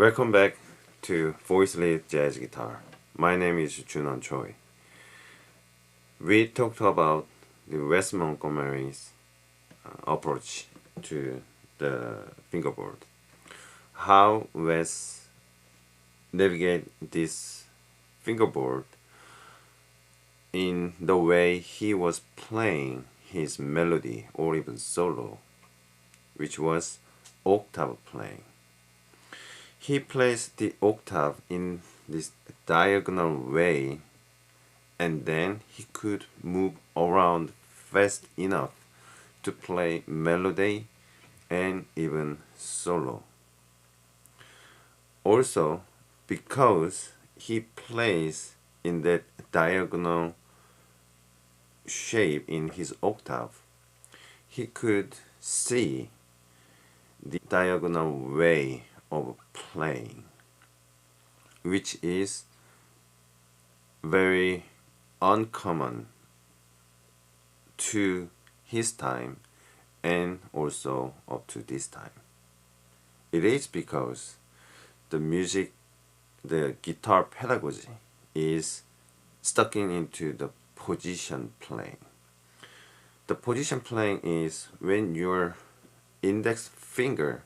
Welcome back to VoiceLid Jazz Guitar. My name is Junewon Choi. We talked about the Wes Montgomery's approach to the fingerboard. How Wes navigate this fingerboard in the way he was playing his melody or even solo, which was octave playing. He plays the octave in this diagonal way, and then he could move around fast enough to play melody and even solo. Also, because he plays in that diagonal shape in his octave, he could see the diagonal way of playing, which is very uncommon to his time and also up to this time. It is because the guitar pedagogy is stuck into the position playing. The position playing is when your index finger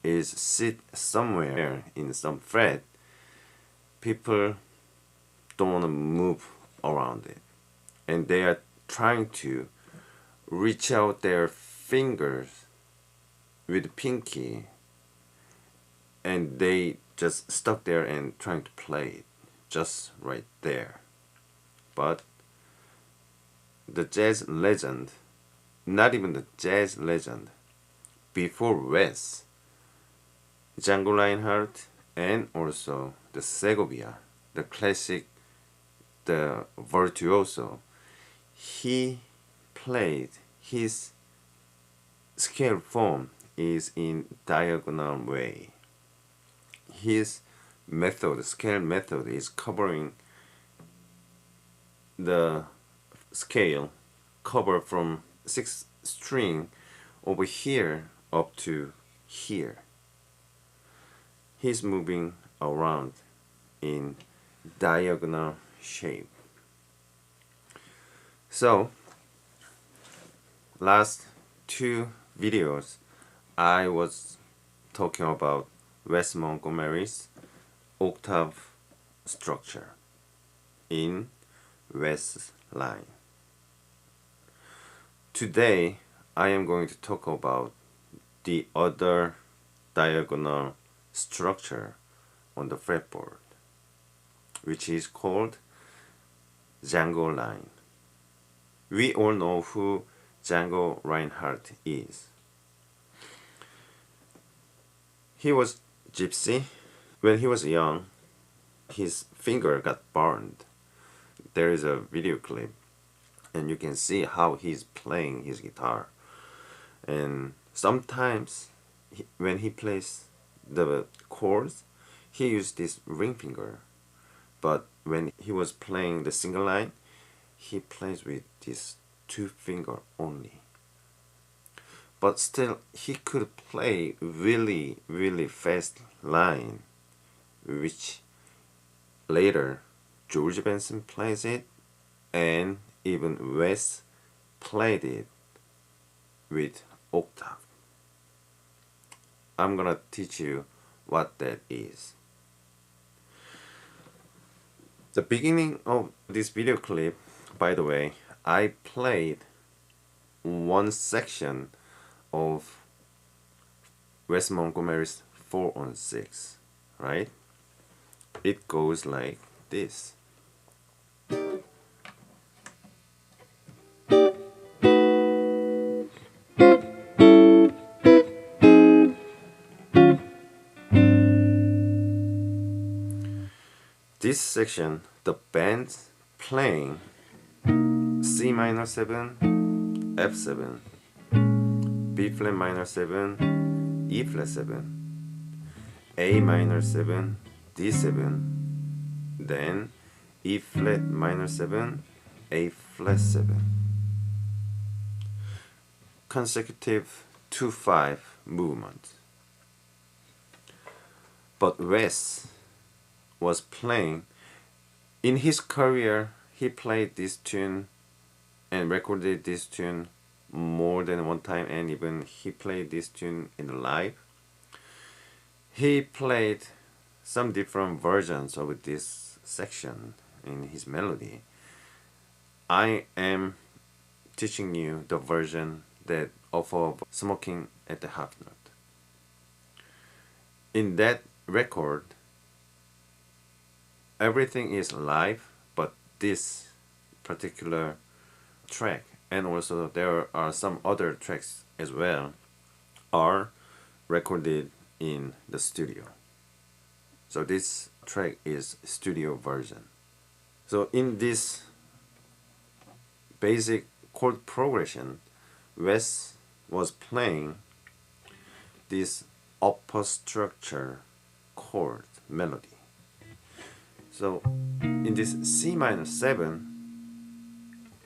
is sit somewhere in some fret, people don't want to move around it, and they are trying to reach out their fingers with pinky, and they just stuck there and trying to play it just right there. But the jazz legend, not even the jazz legend, before Wes, Django Reinhardt, and also the Segovia, the classic, the virtuoso, he played, his scale form is in diagonal way. His method, scale method, is covering the scale cover from 6th string over here up to here. He's moving around in diagonal shape. So last two videos I was talking about Wes Montgomery's octave structure in Wes Line. Today I am going to talk about the other diagonal structure on the fretboard, which is called Django Line. We all know who Django Reinhardt is. He was gypsy. When he was young, his finger got burned. There is a video clip, and you can see how he's playing his guitar. And sometimes when he plays the chords, he used this ring finger, but when he was playing the single line, he plays with this two finger only. But still, he could play really fast line, which later George Benson plays it, and even Wes played it with octave. I'm gonna teach you what that is. The beginning of this video clip, by the way, I played one section of Wes Montgomery's 4-on-6, right? It goes like this. This section, the band playing C minor 7, F7, B flat minor 7, E flat 7, A minor 7, D7, then E flat minor 7, A flat 7. Consecutive 2-5 movement. But Wes was playing, in his career, he played this tune and recorded this tune more than one time, and even he played this tune in live. He played some different versions of this section in his melody. I am teaching you the version that of Smoking at the Half Note. In that record, everything is live, but this particular track, and also there are some other tracks as well, are recorded in the studio. So this track is studio version. So in this basic chord progression, Wes was playing this upper structure chord melody. So in this C minor 7,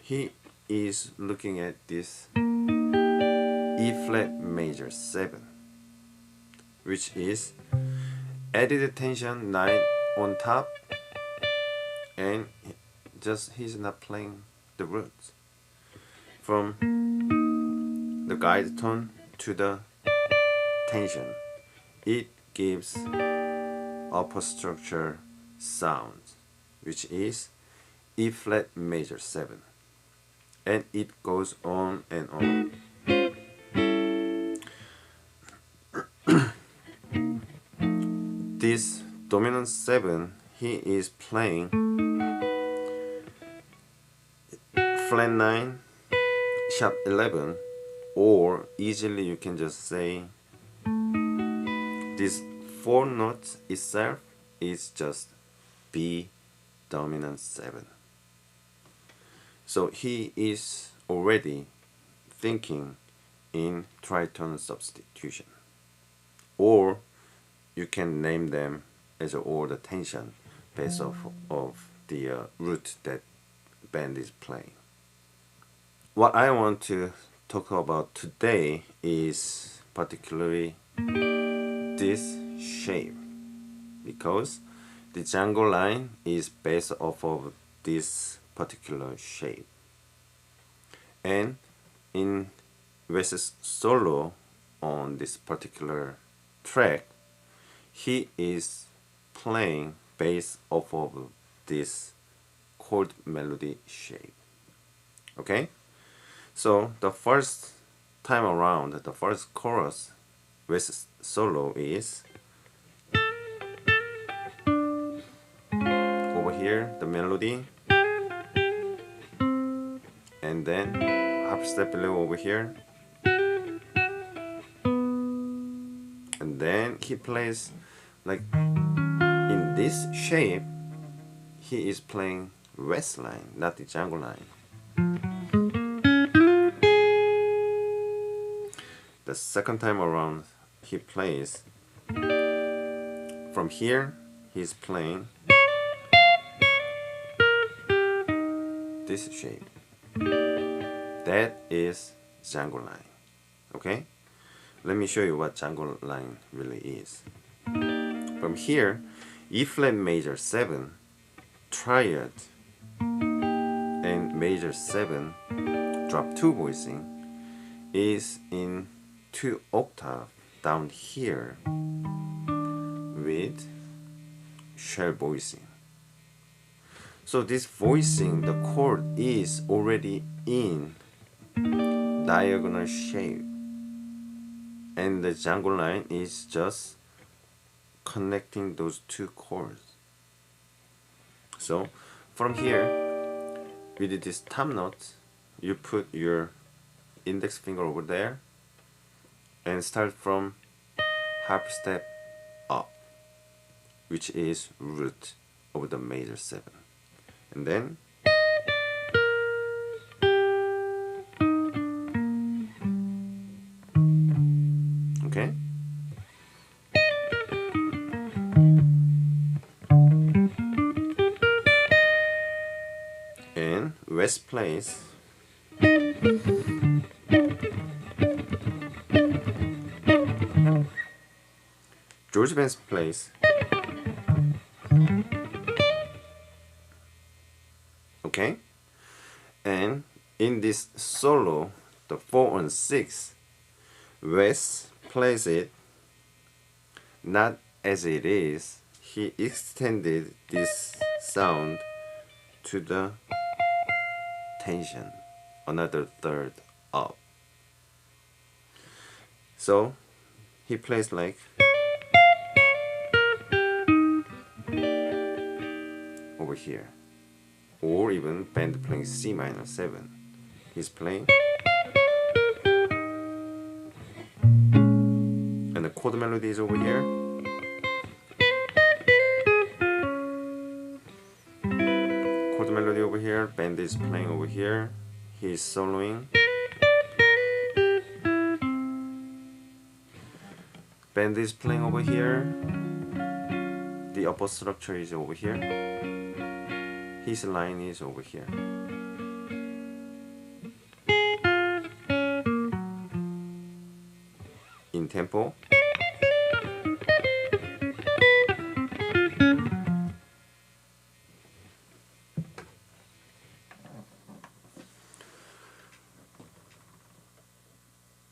he is looking at this E flat major 7, which is added tension 9 on top, and just he's not playing the roots from the guide tone to the tension. It gives upper structure sound, which is E flat major 7, and it goes on and on. This dominant 7, he is playing flat 9, sharp 11, or easily you can just say this 4 notes itself is just B dominant 7. So he is already thinking in tritone substitution, or you can name them as all the tension based off of the root that band is playing. What I want to talk about today is particularly this shape, because the Django line is based off of this particular shape. And in Wes's solo on this particular track, he is playing based off of this chord melody shape. Okay? So the first time around, the first chorus, Wes's solo is over here, the melody, and then half step below over here, and then he plays like in this shape. He is playing Wes Line, not the Django Line. The second time around, he plays from here. He's playing this shape. That is Django Line. Okay? Let me show you what Django Line really is. From here, E flat major 7, triad, and major 7, drop 2 voicing, is in 2 octave down here with shell voicing. So this voicing, the chord is already in diagonal shape, and the Django line is just connecting those 2 chords. So from here, with this top note, you put your index finger over there and start from half step up, which is root of the major 7, and then okay, and Wes plays George Benson plays Okay? And in this solo, the 4 and 6, Wes plays it not as it is. He extended this sound to the tension, another third up. So he plays like over here, or even band playing C minor 7. He's playing, and the chord melody is over here. Chord melody over here, band is playing over here. He's soloing. Band is playing over here. The upper structure is over here. His line is over here. In tempo.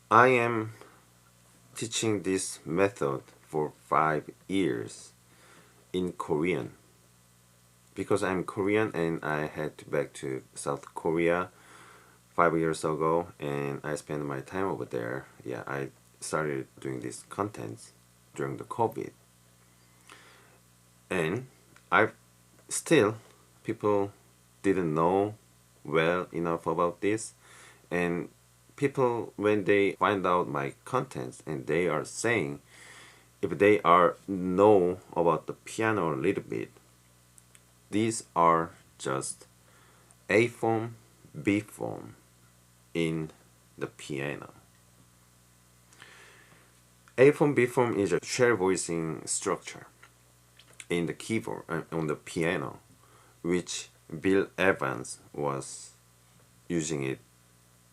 I am teaching this method for 5 years in Korean because I'm Korean and I had to back to South Korea 5 years ago and I spent my time over there. Yeah, I started doing these contents during the COVID, and people didn't know well enough about this, and people, when they find out my contents and they are saying, if they are know about the piano a little bit, these are just A form, B form in the piano. A form, B form is a shell voicing structure in the keyboard on the piano, which Bill Evans was using it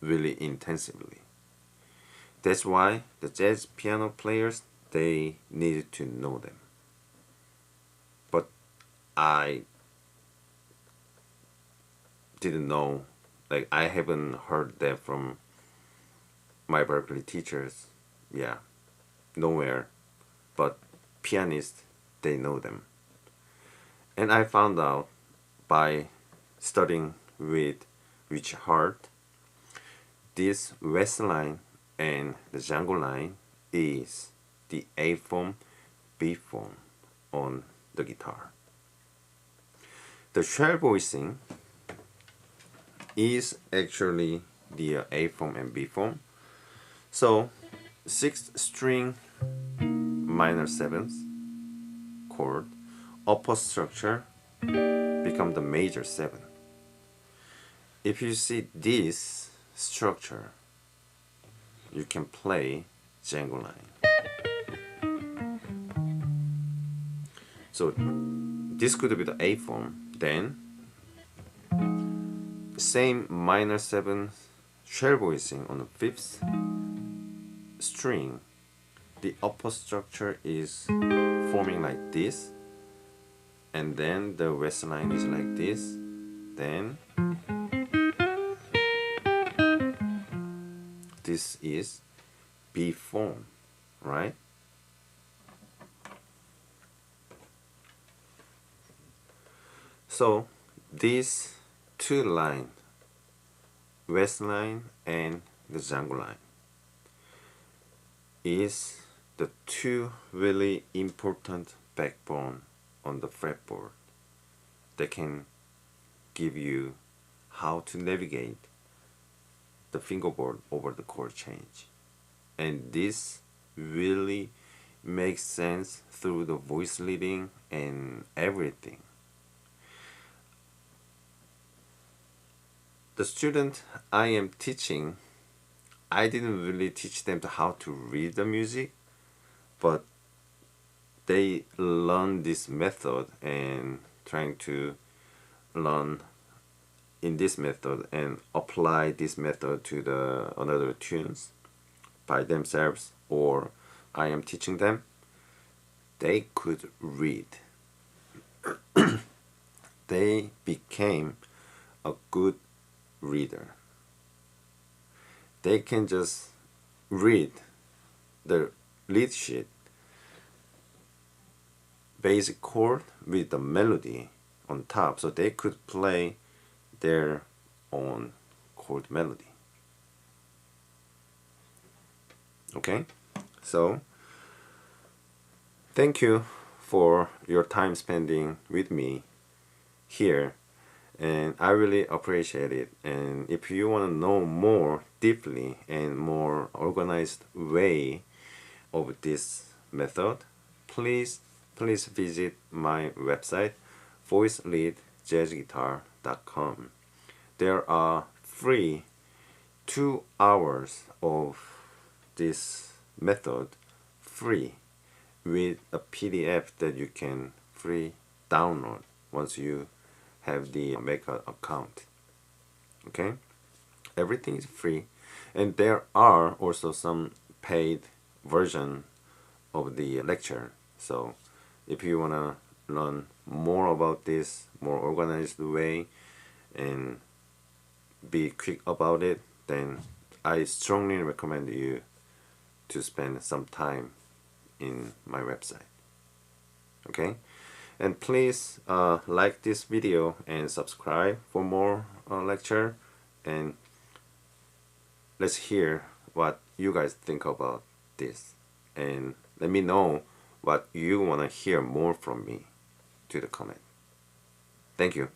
really intensively. That's why the jazz piano players, they needed to know them. But I didn't know, like I haven't heard that from my Berkeley teachers. Yeah, nowhere. But pianists, they know them. And I found out by studying with Rich Hart, this Wes Line and the Django Line is the A form, B form on the guitar. The shell voicing is actually the A form and B form. So 6th string minor 7th chord, upper structure become the major 7. If you see this structure, you can play Django Line. So this could be the A form, then same minor 7th shell voicing on the 5th string. The upper structure is forming like this, and then the Wes Line is like this, then this is B form, right? So these two lines, Wes Line and the Django Line, is the two really important backbone on the fretboard that can give you how to navigate the fingerboard over the chord change. And this really makes sense through the voice leading and everything. The student I am teaching, I didn't really teach them how to read the music, but they learn this method and trying to learn in this method and apply this method to the another tunes by themselves, or I am teaching them. They could read. They became a good reader. They can just read the lead sheet, basic chord with the melody on top, so they could play their own chord melody. Okay, so thank you for your time spending with me here, and I really appreciate it. And if you want to know more deeply and more organized way of this method, please visit my website, VoiceLidJazzGuitar.com. There are free 2 hours of this method free with a PDF that you can free download once you have the Maker account. Okay, everything is free, and there are also some paid version of the lecture. So if you want to learn more about this more organized way and be quick about it, then I strongly recommend you to spend some time in my website. Okay, and please like this video and subscribe for more lecture, and let's hear what you guys think about this, and let me know what you want to hear more from me to the comment. Thank you.